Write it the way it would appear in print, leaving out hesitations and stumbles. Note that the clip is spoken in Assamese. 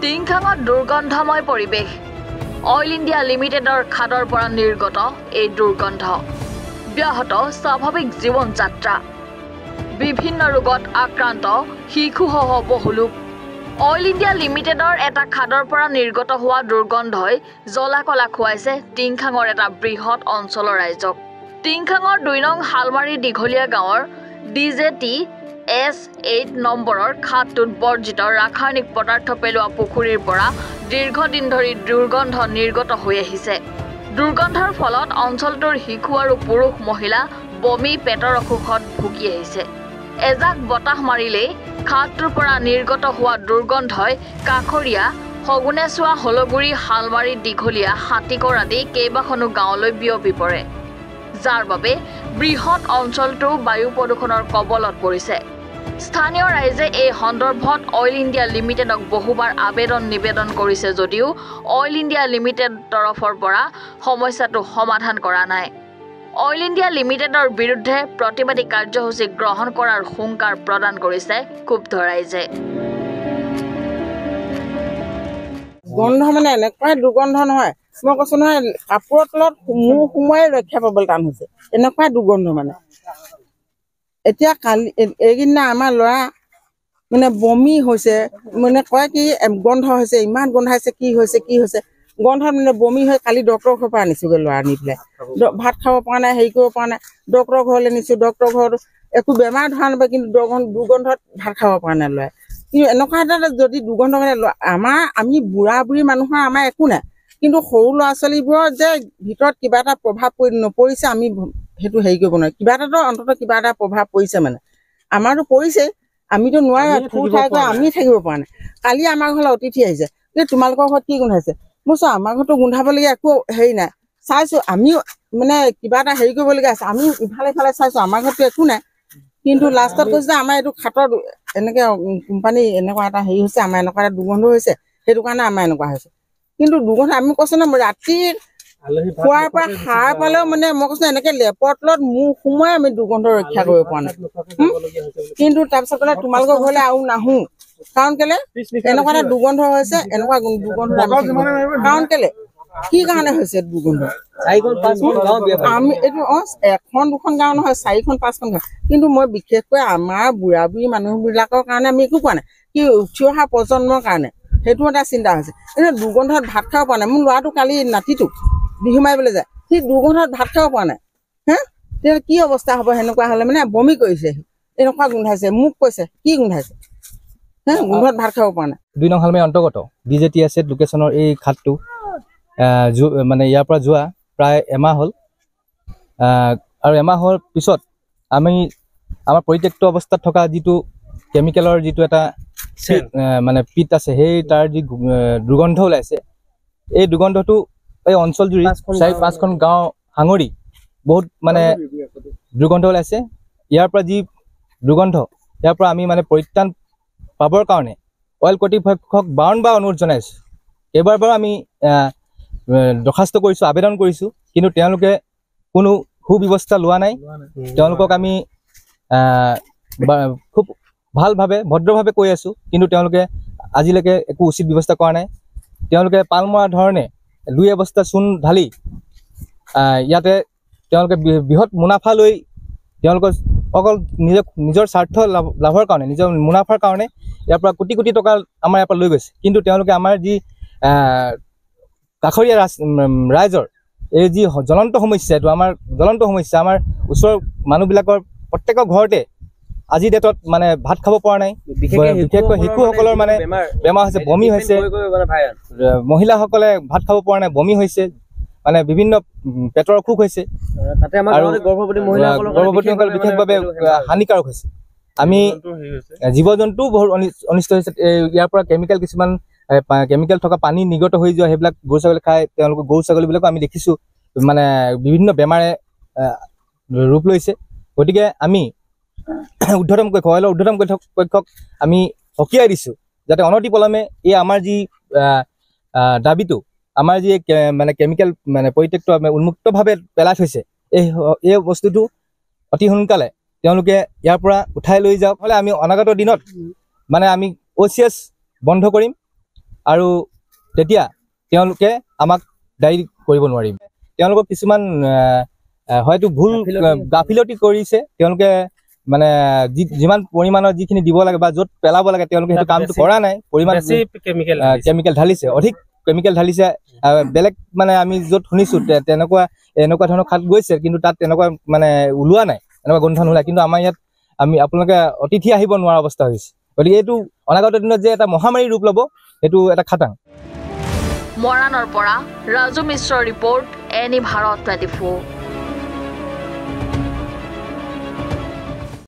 টিংখাঙত দুৰ্গন্ধময় পৰিৱেশ অইল ইণ্ডিয়া লিমিটেডৰ খাদৰ পৰা নিৰ্গত এই দুৰ্গন্ধ ব্যাহত স্বাভাৱিক জীৱন যাত্ৰা বিভিন্ন ৰোগত আক্ৰান্ত শিশুসহ বহু লোক অইল ইণ্ডিয়া লিমিটেডৰ এটা খাদৰ পৰা নিৰ্গত হোৱা দুৰ্গন্ধই জ্বলা-কলা খুৱাইছে টিংখাঙৰ এটা বৃহৎ অঞ্চলৰ ৰাইজক টিংখাঙৰ ২ নং হালমাৰী দীঘলীয়া গাঁৱৰ ডিজেটি S8 নম্বৰৰ খাদটোত বৰ্জিত ৰাসায়নিক পদাৰ্থ পেলোৱা পুখুৰীৰ পৰা দীৰ্ঘদিন ধৰি দুৰ্গন্ধ নিৰ্গত হৈ আহিছে দুৰ্গন্ধৰ ফলত অঞ্চলটোৰ শিশু আৰু পুৰুষ মহিলা বমি পেটৰ অসুখত ভুগি আহিছে এজাক বতাহ মাৰিলেই খাদটোৰ পৰা নিৰ্গত হোৱা দুৰ্গন্ধই কাখৰীয়া হগুনেছোৱা হলগুৰি হালমাৰী দীঘলীয়া হাতীকৰ আদি কেইবাখনো গাঁৱলৈ বিয়পি পৰে যাৰ বাবে বৃহৎ অঞ্চলটো বায়ু প্ৰদূষণৰ কবলত পৰিছে স্থানীয় ৰাইজে এই সন্দৰ্ভত অইল ইণ্ডিয়া লিমিটেডক বহুবাৰ আবেদন নিবেদন কৰিছে যদিও অইল ইণ্ডিয়া লিমিটেড তৰফৰ পৰা সমস্যাটো সমাধান কৰা নাই অইল ইণ্ডিয়া লিমিটেডৰ বিৰুদ্ধে প্ৰতিবাদী কাৰ্যসূচী গ্ৰহণ কৰাৰ হুংকাৰ প্ৰদান কৰিছে ক্ষুব্ধ ৰাইজে গন্ধ মানে এনেকুৱা দুৰ্গন্ধ নহয় মই কৈছো নহয় কাপোৰৰ তলত সোমাই ৰক্ষা পাবলৈ টান হৈছে এনেকুৱা দুৰ্গন্ধ মানে এতিয়া কালি এইদিনা আমাৰ ল'ৰা মানে বমি হৈছে মানে কয় কি গন্ধ হৈছে ইমান গোন্ধাইছে কি হৈছে গন্ধত মানে বমি হৈ কালি ডক্টৰৰ ঘৰৰ পৰা আনিছোগৈ ল'ৰা আনি পেলাই ভাত খাব পৰা নাই হেৰি কৰিব পৰা নাই ডক্টৰৰ ঘৰলৈ নিছো ডক্টৰৰ ঘৰত একো বেমাৰ ধৰা নাপায় কিন্তু দুৰ্গন্ধত ভাত খাব পৰা নাই ল'ৰাই কিন্তু এনেকুৱা এটা যদি দুৰ্গন্ধ মানে আমি বুঢ়া বুঢ়ী মানুহৰ আমাৰ একো নাই কিন্তু সৰু ল'ৰা ছোৱালীবোৰৰ যে ভিতৰত কিবা এটা প্ৰভাৱ নপৰিছে আমি সেইটো হেৰি কৰিব নোৱাৰো কিবা এটাতো অন্ততঃ কিবা এটা প্ৰভাৱ পৰিছে মানে আমাৰতো পৰিছে আমিতো নোৱাৰো আমি থাকিব পৰা নাই কালি আমাৰ ঘৰলৈ অতিথি আহিছে যে তোমালোকৰ ঘৰত কি গোন্ধাইছে মই চোৱা আমাৰ ঘৰতো গোন্ধাবলগীয়া একো হেৰি নাই চাইছো আমিও মানে কিবা এটা হেৰি কৰিবলগীয়া আছে আমি ইফালে ইফালে চাইছো আমাৰ ঘৰতো একো নাই কিন্তু লাষ্টত কৈছে যে আমাৰ এইটো খাটৰ এনেকে কোম্পানী এনেকুৱা এটা হেৰি হৈছে আমাৰ এনেকুৱা এটা দুৰ্গন্ধ হৈছে সেইটো কাৰণে আমাৰ এনেকুৱা হৈছে কিন্তু দুৰ্গন্ধ আমি কৈছো ন ৰাতি খোৱাৰ পৰা সাৰ পালেও মানে মই কৈছো এনেকে লেপৰ তলত মুখ সোমাই আমি দুৰ্গন্ধ ৰক্ষা কৰিব পৰা নাই কিন্তু তাৰপিছত ক'লে তোমালোকৰ ঘৰলৈ আৰু নাহো কাৰণ কেলে এনেকুৱা এটা দুৰ্গন্ধ হৈছে এনেকুৱা দুৰ্গন্ধ কাৰণ কেলে কি কাৰণে হৈছে দুৰ্গন্ধ আমি এইটো এখন দুখন গাঁও নহয় 4খন 5খন গাঁও কিন্তু মই বিশেষকৈ আমাৰ বুঢ়া বুঢ়ী মানুহবিলাকৰ কাৰণে আমি একো কোৱা নাই কি উঠি অহা প্ৰজন্মৰ কাৰণে সেইটো এটা চিন্তা হৈছে এনে দুৰ্গন্ধত ভাত খাব পৰা নাই মোৰ ল'ৰাটো কালি নাতিটো বিহু মাৰিবলৈ যায় সি দুৰ্গন্ধত ভাত খাব পৰা নাই হা তেতিয়া কি অৱস্থা হ'ব সেনেকুৱা হ'লে মানে বমি কৰিছে এনেকুৱা গোন্ধাইছে মোক কৈছে কি গোন্ধাইছে গোন্ধত ভাত খাব পৰা নাই 2 নং হালমাৰী অন্তৰ্গত ডিজেটি আছে লোকেশ্যনৰ এই খাদটো মানে ইয়াৰ পৰা যোৱা প্ৰায় এমাহ হ'ল আৰু এমাহৰ পিছত আমি আমাৰ পৰিত্যক্ত অৱস্থাত থকা যিটো কেমিকেলৰ যিটো এটা মানে পিট আছে সেই তাৰ যি দুৰ্গন্ধ ওলাইছে এই দুৰ্গন্ধটো এই অঞ্চল জুৰি 4-5খন গাঁও সাঙুৰি বহুত মানে দুৰ্গন্ধ ওলাইছে ইয়াৰ পৰা যি দুৰ্গন্ধ ইয়াৰ পৰা আমি মানে পৰিত্ৰাণ পাবৰ কাৰণে অইল কৰ্তৃপক্ষক বাৰম্বাৰ অনুৰোধ জনাইছোঁ এইবাৰ আমি দৰখাস্ত কৰিছোঁ আবেদন কৰিছোঁ কিন্তু তেওঁলোকে কোনো সুব্যৱস্থা লোৱা নাই তেওঁলোকক আমি খুব ভালভাৱে ভদ্ৰভাৱে কৈ আছোঁ কিন্তু তেওঁলোকে আজিলৈকে একো উচিত ব্যৱস্থা কৰা নাই তেওঁলোকে পাল মৰা ধৰণে 2 অৱস্থা চূণ ঢালি ইয়াতে তেওঁলোকে বৃহৎ মুনাফা লৈ তেওঁলোকৰ অকল নিজৰ স্বাৰ্থ লাভৰ কাৰণে নিজৰ মুনাফাৰ কাৰণে ইয়াৰ পৰা কোটি কোটি টকা আমাৰ ইয়াৰ পৰা লৈ গৈছে কিন্তু তেওঁলোকে আমাৰ যি কাষৰীয়া ৰাইজৰ এই যি জ্বলন্ত সমস্যা এইটো আমাৰ জ্বলন্ত সমস্যা আমাৰ ওচৰৰ মানুহবিলাকৰ প্ৰত্যেকৰ ঘৰতে আজি ডেটত মানে ভাত খাব পৰা নাই বিশেষকৈ শিশুসকলৰ মানে বেমাৰ হৈছে বমি হৈছে মহিলাসকলে ভাত খাব পৰা নাই বমি হৈছে মানে বিভিন্ন পেটৰ অসুখ হৈছে আৰু গৰ্ভৱতীসকল বিশেষভাৱে হানিকাৰক হৈছে আমি জীৱ জন্তু বহুত অনিষ্ট হৈছে ইয়াৰ পৰা কেমিকেল কিছুমান কেমিকেল থকা পানী নিৰ্গত হৈ যোৱা সেইবিলাক গৰু ছাগলী খাই তেওঁলোকৰ গৰু ছাগলীবিলাকো আমি দেখিছোঁ মানে বিভিন্ন বেমাৰে ৰূপ লৈছে গতিকে আমি ঊৰ্ধ্বতম কক্ষ অইলৰ ঊৰ্ধ্বতম কক্ষক আমি সকীয়াই দিছোঁ যাতে অনতিপলমে এই আমাৰ যি দাবীটো আমাৰ যি মানে কেমিকেল মানে পৰিত্যক্ত উন্মুক্তভাৱে পেলাই থৈছে এই বস্তুটো অতি সোনকালে তেওঁলোকে ইয়াৰ পৰা উঠাই লৈ যাওক হ'লে আমি অনাগত দিনত মানে আমি OCS বন্ধ কৰিম আৰু তেতিয়া তেওঁলোকে আমাক দায়ী কৰিব নোৱাৰিব তেওঁলোকক কিছুমান হয়তো ভুল গাফিলতি কৰিছে তেওঁলোকে মানে যিমান পৰিমাণৰ যিখিনি দিব লাগে বা য'ত পেলাব লাগে তেওঁলোকে সেইটো কামটো কৰা নাই পৰিমাণ কেমিকেল ঢালিছে অধিক কেমিকেল ঢালিছে বেলেগ মানে আমি য'ত শুনিছোঁ এনেকুৱা ধৰণৰ খাদ গৈছে কিন্তু তাত তেনেকুৱা মানে ওলোৱা নাই এনেকুৱা গোন্ধ নোলায় কিন্তু আমাৰ ইয়াত আপোনালোকে অতিথি আহিব নোৱাৰা অৱস্থা হৈছে গতিকে এইটো অনাগত দিনত যে এটা মহামাৰী ৰূপ ল'ব সেইটো এটা খাটাং মৰাণৰ পৰা ৰাজু মিশ্ৰৰ ৰিপৰ্ট এনি ভাৰত 24